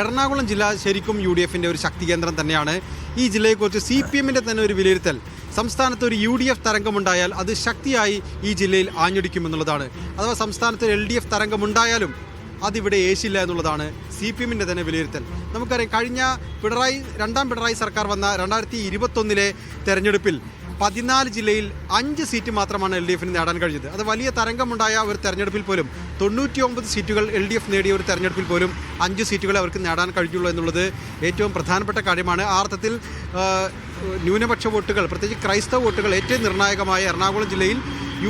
എറണാകുളം ജില്ല ശരിക്കും UDFിൻ്റെ ഒരു ശക്തി കേന്ദ്രം തന്നെയാണ്. ഈ ജില്ലയെക്കുറിച്ച് CPMൻ്റെ തന്നെ ഒരു വിലയിരുത്തൽ, സംസ്ഥാനത്ത് ഒരു UDF തരംഗമുണ്ടായാൽ അത് ശക്തിയായി ഈ ജില്ലയിൽ ആഞ്ഞടിക്കുമെന്നുള്ളതാണ്. അഥവാ സംസ്ഥാനത്ത് LDF തരംഗമുണ്ടായാലും അതിവിടെ ഏശില്ല എന്നുള്ളതാണ് CPMൻ്റെ തന്നെ വിലയിരുത്തൽ. നമുക്കറിയാം, കഴിഞ്ഞ രണ്ടാം പിണറായി സർക്കാർ വന്ന 2021 തെരഞ്ഞെടുപ്പിൽ 14 ജില്ലയിൽ 5 സീറ്റ് മാത്രമാണ് LDFന് നേടാൻ കഴിഞ്ഞത്. അത് വലിയ തരംഗമുണ്ടായ ഒരു തെരഞ്ഞെടുപ്പിൽ പോലും 99 സീറ്റുകൾ LDF നേടിയ ഒരു തെരഞ്ഞെടുപ്പിൽ പോലും 5 സീറ്റുകളെ അവർക്ക് നേടാൻ കഴിഞ്ഞുള്ളൂ എന്നുള്ളത് ഏറ്റവും പ്രധാനപ്പെട്ട കാര്യമാണ്. ആ അർത്ഥത്തിൽ ന്യൂനപക്ഷ വോട്ടുകൾ, പ്രത്യേകിച്ച് ക്രൈസ്തവ വോട്ടുകൾ ഏറ്റവും നിർണായകമായ എറണാകുളം ജില്ലയിൽ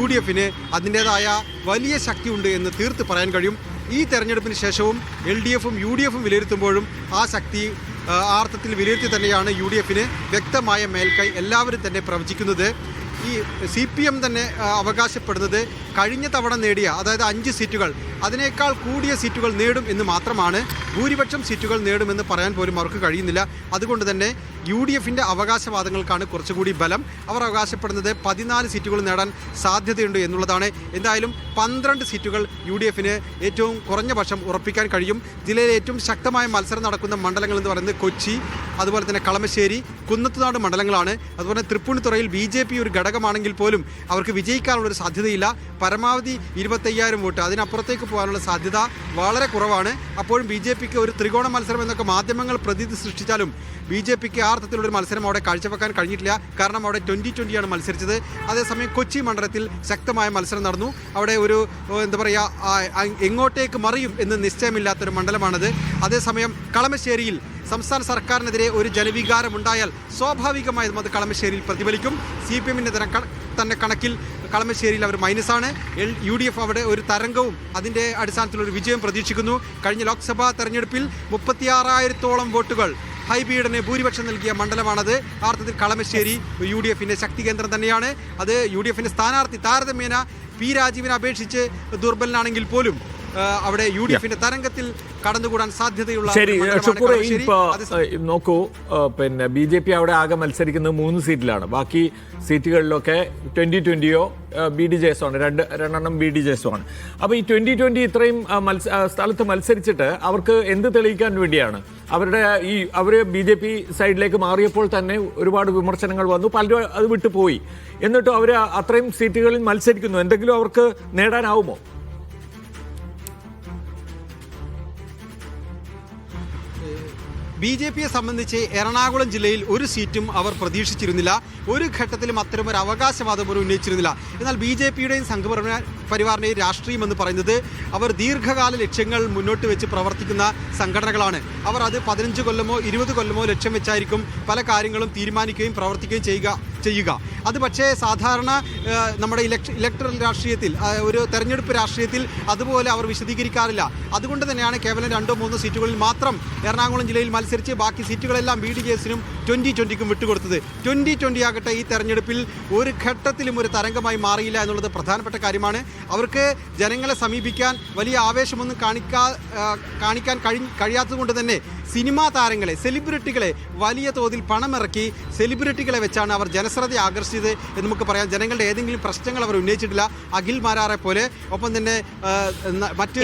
UDFന് അതിൻ്റേതായ വലിയ ശക്തിയുണ്ട് എന്ന് തീർത്ത് പറയാൻ കഴിയും. ഈ തെരഞ്ഞെടുപ്പിന് ശേഷവും LDFും UDFും വിലയിരുത്തുമ്പോഴും ആ ശക്തി അർത്ഥത്തിൽ വിലയിരുത്തി തന്നെയാണ് UDFന് വ്യക്തമായ മേൽക്കൈ എല്ലാവരും തന്നെ പ്രവചിക്കുന്നത്. ഈ CPM തന്നെ അവകാശപ്പെടുന്നത് കഴിഞ്ഞ തവണ നേടിയ, അതായത് 5 സീറ്റുകൾ, അതിനേക്കാൾ കൂടിയ സീറ്റുകൾ നേടും എന്ന് മാത്രമാണ്. ഭൂരിപക്ഷം സീറ്റുകൾ നേടുമെന്ന് പറയാൻ പോലും അവർക്ക് കഴിയുന്നില്ല. അതുകൊണ്ട് തന്നെ UDFിൻ്റെ അവകാശവാദങ്ങൾക്കാണ് കുറച്ചുകൂടി ബലം. അവർ അവകാശപ്പെടുന്നത് 14 സീറ്റുകൾ നേടാൻ സാധ്യതയുണ്ട് എന്നുള്ളതാണ്. എന്തായാലും 12 സീറ്റുകൾ UDFന് ഏറ്റവും കുറഞ്ഞ പക്ഷം ഉറപ്പിക്കാൻ കഴിയും. ജില്ലയിലെ ഏറ്റവും ശക്തമായ മത്സരം നടക്കുന്ന മണ്ഡലങ്ങൾ എന്ന് പറയുന്നത് കൊച്ചി, അതുപോലെ തന്നെ കളമശ്ശേരി, കുന്നത്തുനാട് മണ്ഡലങ്ങളാണ്. അതുപോലെ തൃപ്പൂണിത്തുറയിൽ BJP ഒരു ഘടകമാണെങ്കിൽ പോലും അവർക്ക് വിജയിക്കാനുള്ളൊരു സാധ്യതയില്ല. പരമാവധി 25,000 വോട്ട്, അതിനപ്പുറത്തേക്ക് പോകാനുള്ള സാധ്യത വളരെ കുറവാണ്. അപ്പോഴും BJPക്ക് ഒരു ത്രികോണ മത്സരം എന്നൊക്കെ മാധ്യമങ്ങൾ പ്രതീതി സൃഷ്ടിച്ചാലും BJPക്ക് ആ അർത്ഥത്തിലുള്ളൊരു മത്സരം അവിടെ കാഴ്ചവെക്കാൻ കഴിഞ്ഞിട്ടില്ല. കാരണം അവിടെ 2020 മത്സരിച്ചത്. അതേസമയം കൊച്ചി മണ്ഡലത്തിൽ ശക്തമായ മത്സരം നടന്നു. അവിടെ ഒരു എന്താ പറയുക, എങ്ങോട്ടേക്ക് മറിയും എന്ന് നിശ്ചയമില്ലാത്തൊരു മണ്ഡലമാണത്. അതേസമയം കളമശ്ശേരിയിൽ സംസ്ഥാന സർക്കാരിനെതിരെ ഒരു ജനവികാരം ഉണ്ടായാൽ സ്വാഭാവികമായും അത് കളമശ്ശേരിയിൽ പ്രതിഫലിക്കും. CPMൻ്റെ തന്നെ കണക്കിൽ കളമശ്ശേരിയിൽ അവർ മൈനസാണ്. UDF അവിടെ ഒരു തരംഗവും അതിൻ്റെ അടിസ്ഥാനത്തിലൊരു വിജയം പ്രതീക്ഷിക്കുന്നു. കഴിഞ്ഞ ലോക്സഭാ തെരഞ്ഞെടുപ്പിൽ 36,000-ഓളം വോട്ടുകൾ ഹൈബീഡിന് ഭൂരിപക്ഷം നൽകിയ മണ്ഡലമാണത്. ആ അർത്ഥത്തിൽ കളമശ്ശേരി UDFിൻ്റെ ശക്തി കേന്ദ്രം തന്നെയാണ്. അത് UDFിൻ്റെ സ്ഥാനാർത്ഥി താരതമ്യേന P. രാജീവിനെ അപേക്ഷിച്ച് ദുർബലനാണെങ്കിൽ പോലും അവിടെ UDFിന്റെ തരംഗത്തിൽ കടന്നുകൂടാൻ സാധ്യതയുള്ള. ശരി ഷുക്കൂർ, നോക്കൂ, പിന്നെ BJP അവിടെ ആകെ മത്സരിക്കുന്നത് 3 സീറ്റിലാണ്. ബാക്കി സീറ്റുകളിലൊക്കെ 2020 BDJs ആണ്, രണ്ടെണ്ണം BDJs ആണ്. അപ്പോൾ ഈ 2020 ഇത്രയും സ്ഥലത്ത് മത്സരിച്ചിട്ട് അവർക്ക് എന്ത് തെളിയിക്കാൻ വേണ്ടിയാണ്? അവർ BJP സൈഡിലേക്ക് മാറിയപ്പോൾ തന്നെ ഒരുപാട് വിമർശനങ്ങൾ വന്നു, പലരും അത് വിട്ടുപോയി. എന്നിട്ടും അവർ അത്രയും സീറ്റുകളിൽ മത്സരിക്കുന്നു. എന്തെങ്കിലും അവർക്ക് നേടാനാവുമോ? BJPയെ സംബന്ധിച്ച് എറണാകുളം ജില്ലയിൽ ഒരു സീറ്റും അവർ പ്രതീക്ഷിച്ചിരുന്നില്ല. ഒരു ഘട്ടത്തിലും അത്തരമൊരു അവകാശവാദം പോലും ഉന്നയിച്ചിരുന്നില്ല. എന്നാൽ BJPയുടെയും സംഘപരിവാറിൻ്റെയും രാഷ്ട്രീയം എന്ന് പറയുന്നത് അവർ ദീർഘകാല ലക്ഷ്യങ്ങൾ മുന്നോട്ട് വെച്ച് പ്രവർത്തിക്കുന്ന സംഘടനകളാണ്. അവർ അത് 15 കൊല്ലമോ 20 കൊല്ലമോ ലക്ഷ്യം വെച്ചായിരിക്കും പല കാര്യങ്ങളും തീരുമാനിക്കുകയും പ്രവർത്തിക്കുകയും ചെയ്യുക. അത് പക്ഷേ സാധാരണ നമ്മുടെ ഇലക്ട്രൽ രാഷ്ട്രീയത്തിൽ, ഒരു തെരഞ്ഞെടുപ്പ് രാഷ്ട്രീയത്തിൽ അതുപോലെ അവർ വിശദീകരിക്കാറില്ല. അതുകൊണ്ട് തന്നെയാണ് കേവലം 2-3 സീറ്റുകളിൽ മാത്രം എറണാകുളം ജില്ലയിൽ മത്സരിച്ച് ബാക്കി സീറ്റുകളെല്ലാം BDJസിനും 2020ക്കും വിട്ടുകൊടുത്തത്. 2020 ആകട്ടെ ഈ തെരഞ്ഞെടുപ്പിൽ ഒരു ഘട്ടത്തിലും ഒരു തരംഗമായി മാറിയില്ല എന്നുള്ളത് പ്രധാനപ്പെട്ട കാര്യമാണ്. അവർക്ക് ജനങ്ങളെ സമീപിക്കാൻ വലിയ ആവേശമൊന്നും കാണിക്കാൻ കഴിയാത്തതുകൊണ്ട് തന്നെ സിനിമാ താരങ്ങളെ, സെലിബ്രിറ്റികളെ വലിയ തോതിൽ പണമിറക്കി സെലിബ്രിറ്റികളെ വെച്ചാണ് അവർ ജനശ്രദ്ധ ആകർഷിച്ചത് എന്ന് നമുക്ക് പറയാം. ജനങ്ങളുടെ ഏതെങ്കിലും പ്രശ്നങ്ങൾ അവർ ഉന്നയിച്ചിട്ടില്ല. അഖിൽ മാരാറെ പോലെ, ഒപ്പം തന്നെ മറ്റ്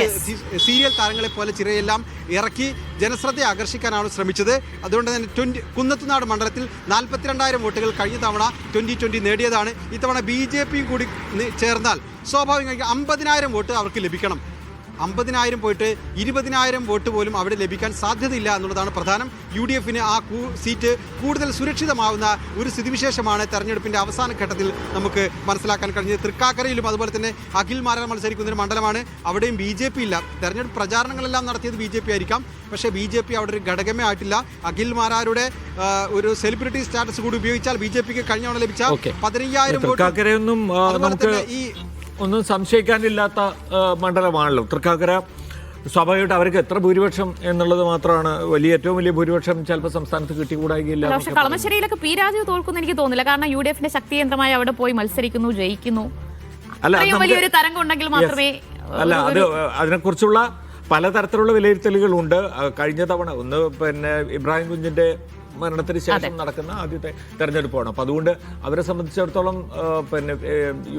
സീരിയൽ താരങ്ങളെ പോലെ ചിരയെല്ലാം ഇറക്കി ജനശ്രദ്ധ ആകർഷിക്കാനാണ് ശ്രമിച്ചത്. അതുകൊണ്ട് തന്നെ കുന്നത്തുനാട് മണ്ഡലത്തിൽ 42,000 വോട്ടുകൾ കഴിഞ്ഞ തവണ 2020 നേടിയതാണ്. ഇത്തവണ BJPയും കൂടി ചേർന്നാൽ സ്വാഭാവികമായി 50,000 വോട്ട് അവർക്ക് ലഭിക്കണം. 50,000 പോയിട്ട് 20,000 വോട്ട് പോലും അവിടെ ലഭിക്കാൻ സാധ്യതയില്ല എന്നുള്ളതാണ് പ്രധാനം. UDFന് ആ സീറ്റ് കൂടുതൽ സുരക്ഷിതമാവുന്ന ഒരു സ്ഥിതിവിശേഷമാണ് തെരഞ്ഞെടുപ്പിൻ്റെ അവസാന ഘട്ടത്തിൽ നമുക്ക് മനസ്സിലാക്കാൻ കഴിഞ്ഞത്. തൃക്കാക്കരയിലും അതുപോലെ തന്നെ അഖിൽ മാരാർ മത്സരിക്കുന്ന ഒരു മണ്ഡലമാണ്. അവിടെയും BJP ഇല്ല. തെരഞ്ഞെടുപ്പ് പ്രചാരണങ്ങളെല്ലാം നടത്തിയത് BJP ആയിരിക്കാം, പക്ഷേ BJP അവിടെ ഒരു ഘടകമേ ആയിട്ടില്ല. അഖിൽ മാരാരുടെ ഒരു സെലിബ്രിറ്റി സ്റ്റാറ്റസ് കൂടി ഉപയോഗിച്ചാൽ BJPക്ക് കഴിഞ്ഞ തവണ ലഭിച്ച 15,000 വോട്ട് ഒന്നും സംശയിക്കാനില്ലാത്ത മണ്ഡലമാണല്ലോ തൃക്കാക്കര. സ്വാഭാവികമായിട്ട് അവർക്ക് എത്ര ഭൂരിപക്ഷം എന്നുള്ളത് മാത്രമാണ് ഏറ്റവും വലിയ ഭൂരിപക്ഷം ചിലപ്പോൾ സംസ്ഥാനത്ത് കിട്ടിക്കൂടായില്ല. പക്ഷേ കളമശ്ശേരിയിലൊക്കെ P. രാജീവ് തോൽക്കുന്നു എനിക്ക് തോന്നുന്നില്ല. കാരണം UDFിന്റെ ശക്തി കേന്ദ്രമായി അവിടെ പോയി മത്സരിക്കുന്നു, ജയിക്കുന്നു. വലിയൊരു തരംഗം ഉണ്ടെങ്കിൽ മാത്രമേ. അല്ല, അതിനെക്കുറിച്ചുള്ള പലതരത്തിലുള്ള വിലയിരുത്തലുകളുണ്ട്. കഴിഞ്ഞ തവണ പിന്നെ ഇബ്രാഹിം കുഞ്ഞിന്റെ മരണത്തിന് ശേഷം നടക്കുന്ന ആദ്യത്തെ തെരഞ്ഞെടുപ്പാണ്. അപ്പോൾ അതുകൊണ്ട് അവരെ സംബന്ധിച്ചിടത്തോളം പിന്നെ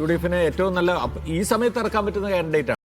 UDFന് ഏറ്റവും നല്ല ഈ സമയത്ത് ഇറക്കാൻ പറ്റുന്ന കാൻഡിഡേറ്റ് ആണ്.